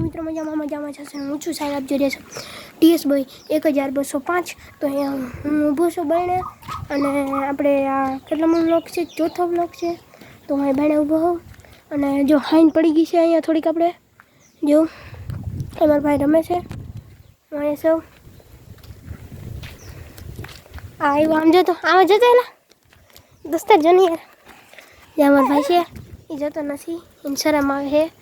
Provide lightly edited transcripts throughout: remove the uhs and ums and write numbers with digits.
મિત્રો મજામાં છે હું છું સાહેબ જોઈ રહ્યા છો ટીએસ બોય 1205 તો અહીંયા હું ઊભો છું બાયણે અને આપણે આ કેટલામો બ્લોગ છે ચોથો બ્લોગ છે તો હું બાયણે ઊભો હોઉં અને જો હાઈન પડી ગઈ છે અહીંયા થોડીક આપણે જો અમારા ભાઈ રમે છે હું અહીંયા સૌ આવ્યો આમ જતો એલા દોસ્તાર જો ને યાર જે અમારા ભાઈ છે એ જતો નથી એને શરમ આવે છે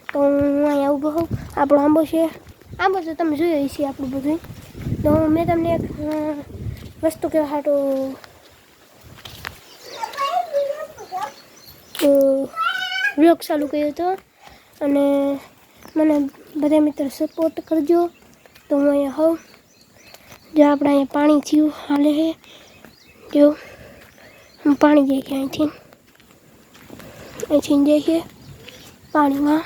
તો હું અહીંયા ઊભો હોઉં આપણો આંબો છે આંબો તો તમે જોયો છે આપણું બધું તો મેં તમને એક વસ્તુ કહેવા હાટો બ્લોગ ચાલુ કર્યો હતો અને મને બધા મિત્રો સપોર્ટ કરજો તો હું અહીંયા હોઉં જો આપણે અહીંયા પાણી થયું હાલે છે જો પાણી જાય છે અહીંથી જાય છે પાણીમાં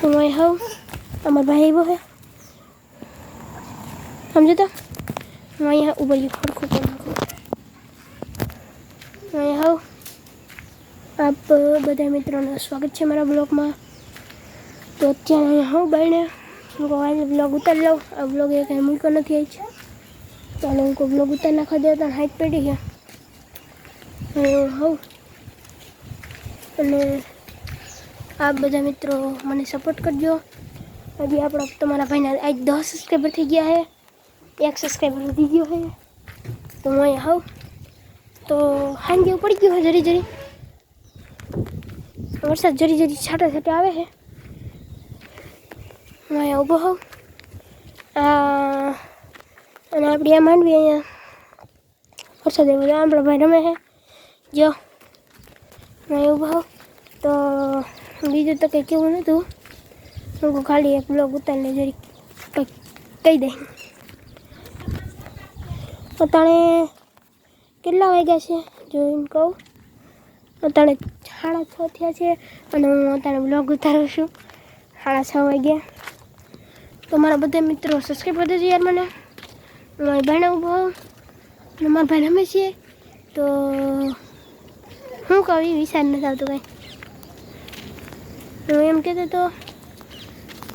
હું અહીં હોઉં અમારા ભાઈ એવો છે સમજો તો હું અહીંયા ઉભરી ખડખું કરી નાખું હું અહીં હોઉં આપ બધા મિત્રોનું સ્વાગત છે મારા બ્લોગમાં તો અત્યારે અહીંયા હોઉં બાઈને હું બ્લોગ ઉતારી લઉં આ બ્લોગ એ કંઈ મૂક્યો નથી જ ચાલો હું કોઈ બ્લોગ ઉતારી નાખવા દે તો હાઈટ પડી ગયા હોઉં અને આપ બધા મિત્રો મને સપોર્ટ કરજો હજી આપણો તમારા ભાઈના આજ 10 સબસ્ક્રાઈબર થઈ ગયા છે 1 સબસ્ક્રાઈબર વધી ગયો છે તો હું અહીંયા હોઉં તો સાંજે પડી ગયો છે જરી વરસાદ જરી છાંટા છાંટા આવે છે હું અહીંયા ઊભો હોઉં અને આપણી આ માંડવી અહીંયા વરસાદ એવો આપણો ભાઈ રમે છે જો હું અહીંયા ઊભો હોઉં તો બીજું તો કંઈ કેવું નહોતું હું ખાલી એક બ્લોગ ઉતારીને જરી કંઈક કહી દઈ અતાણે કેટલા વાગ્યા છે જોઈને કહું અતાણે 6:30 થયા છે અને હું અતાણે બ્લોગ ઉતારું છું 6:30 વાગ્યા તો મારા બધા મિત્રો સબસ્ક્રાઈબ કરી દેજો યાર મને મારી ભાઈને ઊભો હોઉં અને મારા ભાઈ રમે છે તો હું કહું એ વિચાર નથી આવતો કાંઈ હું એમ કહેતો તો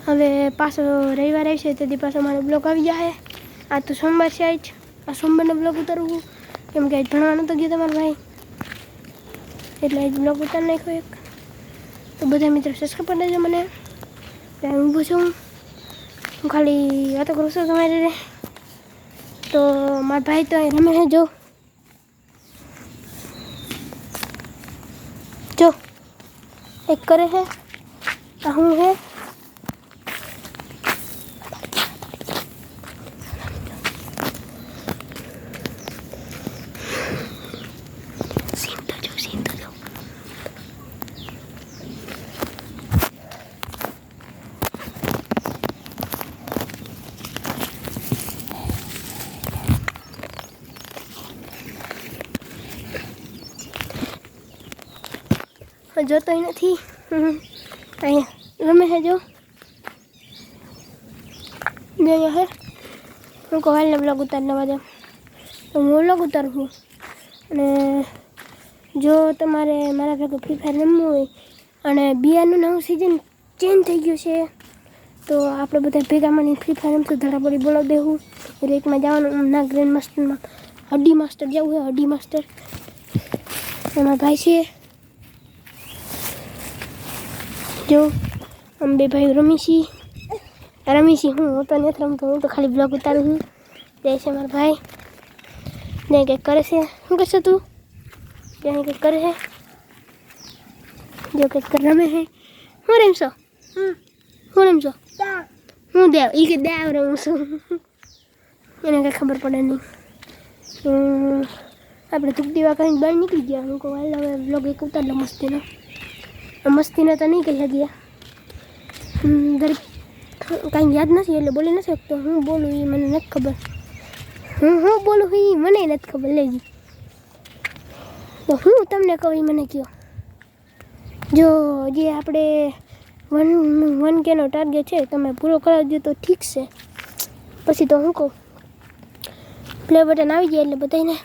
હવે પાછો રવિવાર આવશે તેથી પાછો મારો બ્લોગ આવી જાય આ તો સોમવાર છે આજ આ સોમવારનો બ્લોગ ઉતારવું કેમ કે આજ ભણવા નહોતો ગયો તમારો ભાઈ એટલે આજ બ્લોગ ઉતારી નાખ્યો એક તો બધા મિત્રો સબસ્ક્રાઈબ કરી દેજો મને ત્યાં ઊભું છું હું ખાલી વાતો કરું છું તમારી તો મારા ભાઈ તો અહીં રમે છે જો એક કરે છે આ હું હે જોતો નથી અહીંયા રમે છે જો અહીંયા હે હું કોવાલને બ્લોગ ઉતારી લેવા દઉં તો હું બ્લોગ ઉતારું છું અને જો તમારે મારા ભેગું ફ્રી ફાયર રમવું હોય અને બિયારનું નવું સિઝન ચેન્જ થઈ ગયું છે તો આપણે બધા ભેગા મળીને ફ્રી ફાયર રમશું ધડાપડી બોલાવી દેવું રેકમાં જવાનું ના ગ્રેન્ડ માસ્ટરમાં હડી માસ્ટર જવું હોય હડી માસ્ટર એમાં ભાઈ છે જો અમે બે ભાઈ રમી છીએ હું તો નથી રમતો હું તો ખાલી બ્લોગ ઉતારું છું જાય છે મારા ભાઈ ને કંઈક કરે છે શું કરશે તું ત્યાં કંઈક કરે છે જો કંઈક રમે છે હું રમશો હું દેવ એ કે દેવ રમું છું એને કંઈ ખબર પડે નહીં આપણે ધૂપ દીવા કરીને બહાર નીકળી ગયા હું કહું હાલ હવે બ્લોગ એક ઉતાર લો મસ્તીને તો નહીં કહી ગયા દરેક કાંઈ યાદ નથી એટલે બોલી નથી શકતો હું બોલું એ મને નથી ખબર હું બોલું એ મને નથી ખબર લેજી તો હું તમને કહું એ મને કહો જો જે આપણે 1K નો ટાર્ગેટ છે તમે પૂરો કરાવી દો તો ઠીક છે પછી તો હું કહું પ્લે બટન આવી જાય એટલે બધાને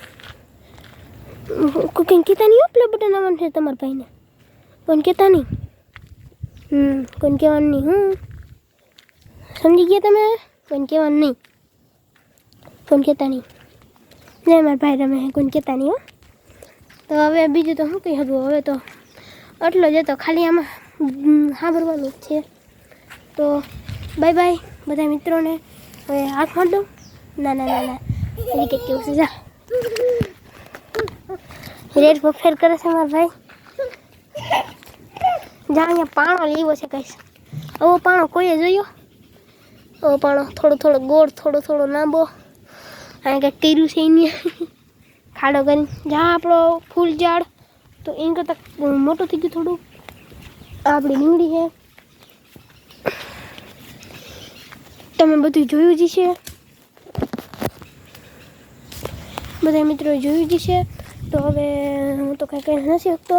કુકિંગ કહેતા નહીં પ્લે બટન આવવાનું છે તમારા ભાઈને કોઈને કહેતા નહીં કોઈને કહેવાનું નહીં સમજી ગયા તમે? કોઈને કહેવાનું નહીં, કોઈને કહેતા નહીં. જય મારા ભાઈ રમે કોઈને કહેતા નહીં હો. તો હવે બીજું તો શું કહી શકું, હવે તો આટલો જ હતો, ખાલી આમાં સાંભળવાનું જ છે. તો બાય બાય બધા મિત્રોને. હવે હાથ માર દઉં. ના ના ના ના એની કંઈક કેવું છે. જા રેડ પર ફેર કરે છે મારા ભાઈ. જા અહીંયા પાણો લેવો છે કહીશ. આવો પાણો કોઈએ જોયો? આવો પાણો થોડો થોડો ગોળ, થોડો થોડો લાંબો. અહીંયા કંઈક કર્યું છે એને ખાડો કરીને. જ્યાં આપણો ફૂલ ઝાડ તો એને કરતાં મોટું થઈ ગયું થોડું. આપણી લીમડી છે. તમે બધું જોયું જ છે, બધા મિત્રો જોયું જ છે. તો હવે હું તો કાંઈ કહી નથી શકતો.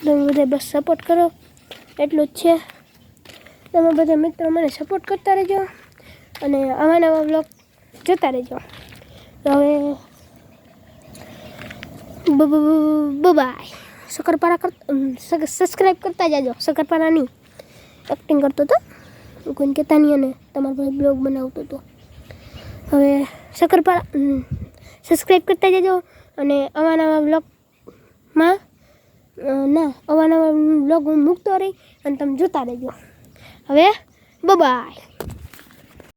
તમે બધા બસ સપોર્ટ કરો, એટલું જ છે. તમે બધા મિત્રો મને સપોર્ટ કરતા રહેજો અને આવા નવા વ્લોગ જોતા રહેજો. તો હવે બાય. સબસ્ક્રાઈબ કરતા જાજો. શકરપારા નહીં, એક્ટિંગ કરતો હતો, કોઈને કહેતા નહીં અને તમારો ભાઈ બ્લોગ બનાવતો હતો. હવે શકરપારા સબસ્ક્રાઈબ કરતા જજો અને અવાનવા બ્લોગમાં અવાનવા બ્લોગ હું મૂકતો રહી અને તમે જોતા રહેજો. હવે બાય.